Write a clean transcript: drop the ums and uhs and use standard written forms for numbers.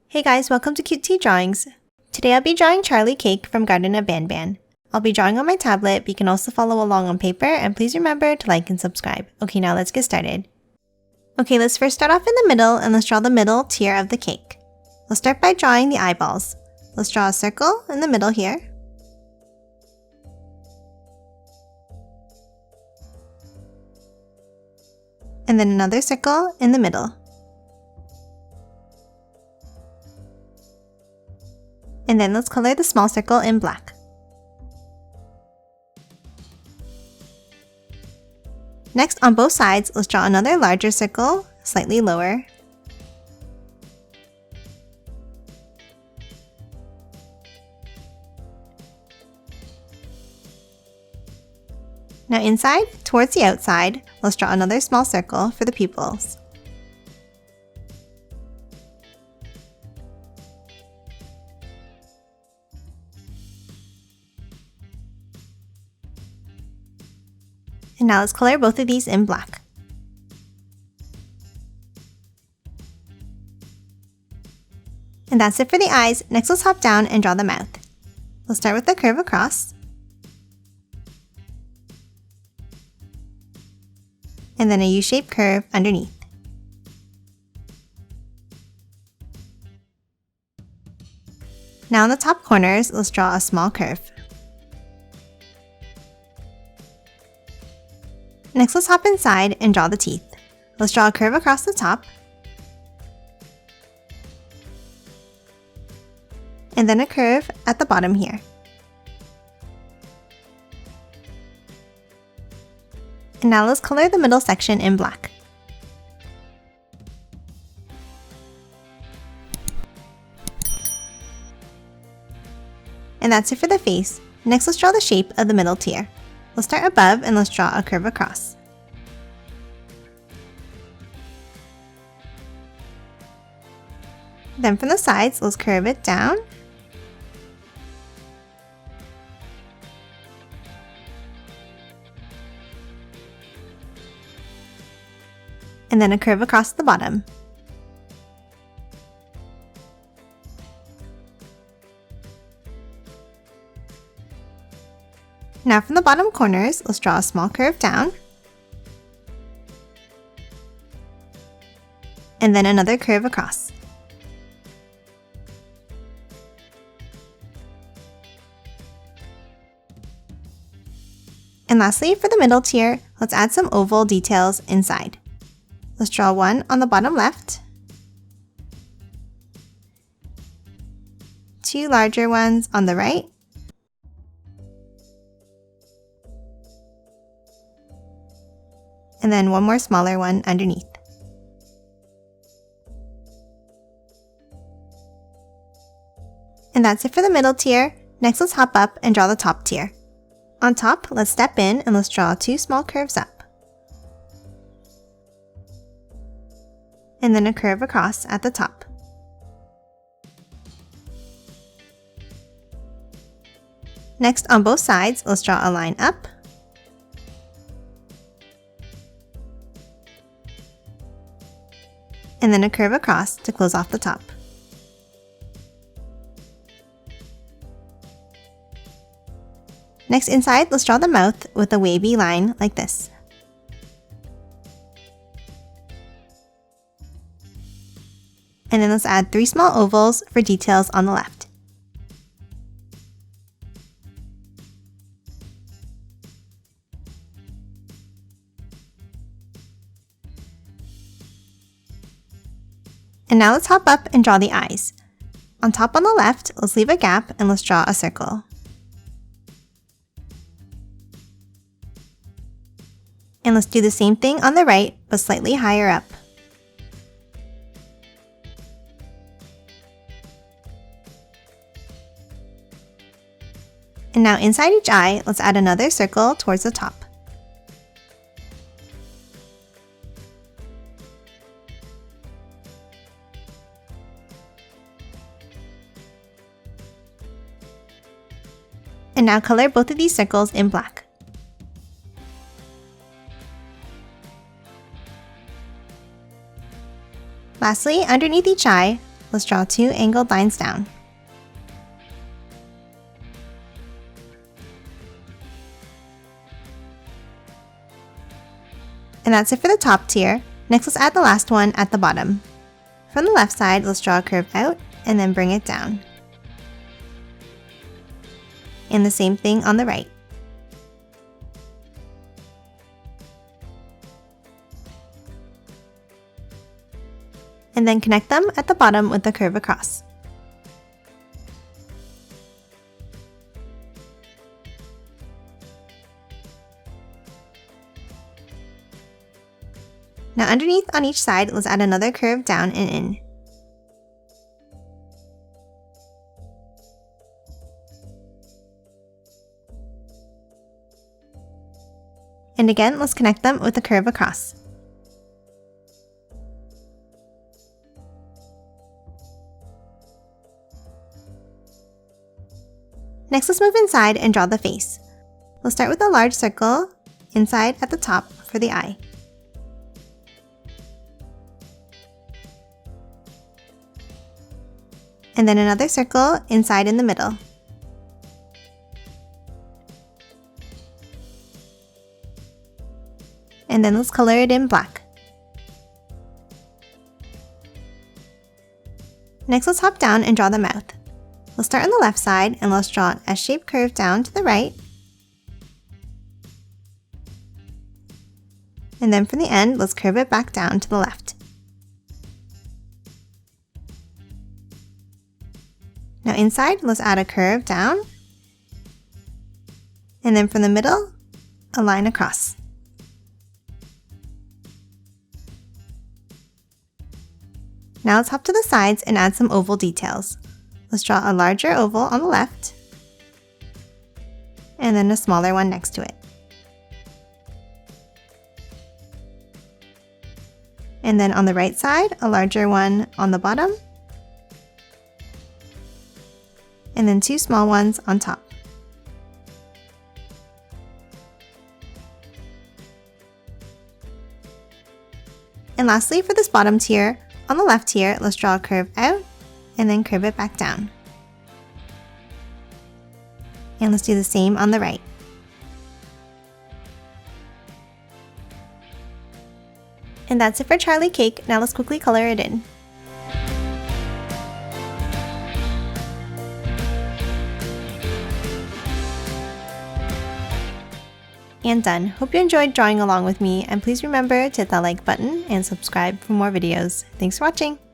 Hey guys, welcome to Cute Tea Drawings. Today I'll be drawing Charlie Cake from Garten of Banban. I'll be drawing on my tablet, but you can also follow along on paper, and please remember to like and subscribe. Okay, now let's get started. Okay, let's first start off in the middle and let's draw the middle tier of the cake. Let's start by drawing the eyeballs. Let's draw a circle in the middle here. And then another circle in the middle. And then let's color the small circle in black. Next, on both sides, let's draw another larger circle, slightly lower. Now inside, towards the outside, let's draw another small circle for the pupils. And now let's color both of these in black. And that's it for the eyes. Next, let's hop down and draw the mouth. We'll start with the curve across. And then a U-shaped curve underneath. Now on the top corners, let's draw a small curve. Next, let's hop inside and draw the teeth. Let's draw a curve across the top. And then a curve at the bottom here. And now let's color the middle section in black. And that's it for the face. Next, let's draw the shape of the middle tier. Let's start above and let's draw a curve across. Then from the sides, let's curve it down. And then a curve across the bottom. Now from the bottom corners, let's draw a small curve down. And then another curve across. And lastly, for the middle tier, let's add some oval details inside. Let's draw one on the bottom left, two larger ones on the right, and then one more smaller one underneath. And that's it for the middle tier. Next, let's hop up and draw the top tier. On top, let's step in and let's draw two small curves up. And then a curve across at the top. Next, on both sides, let's draw a line up. And then a curve across to close off the top. Next, inside, let's draw the mouth with a wavy line like this. And then let's add three small ovals for details on the left. And now let's hop up and draw the eyes. On top on the left, let's leave a gap and let's draw a circle. And let's do the same thing on the right, but slightly higher up. And now inside each eye, let's add another circle towards the top. And now color both of these circles in black. Lastly, underneath each eye, let's draw 2 angled lines down. And that's it for the top tier. Next, let's add the last one at the bottom. From the left side, let's draw a curve out and then bring it down. And the same thing on the right. And then connect them at the bottom with the curve across. Now underneath on each side, let's add another curve down and in. And again, let's connect them with a curve across. Next, let's move inside and draw the face. We'll start with a large circle inside at the top for the eye. And then another circle inside in the middle. And then let's color it in black. Next, let's hop down and draw the mouth. We'll start on the left side and let's draw an S-shaped curve down to the right. And then from the end, let's curve it back down to the left. Now inside, let's add a curve down. And then from the middle, a line across. Now let's hop to the sides and add some oval details. Let's draw a larger oval on the left, and then a smaller one next to it. And then on the right side, a larger one on the bottom, and then 2 small ones on top. And lastly, for this bottom tier, on the left here, let's draw a curve out and then curve it back down. And let's do the same on the right. And that's it for Charlie Cake. Now let's quickly color it in. And done. Hope you enjoyed drawing along with me, and please remember to hit that like button and subscribe for more videos. Thanks for watching!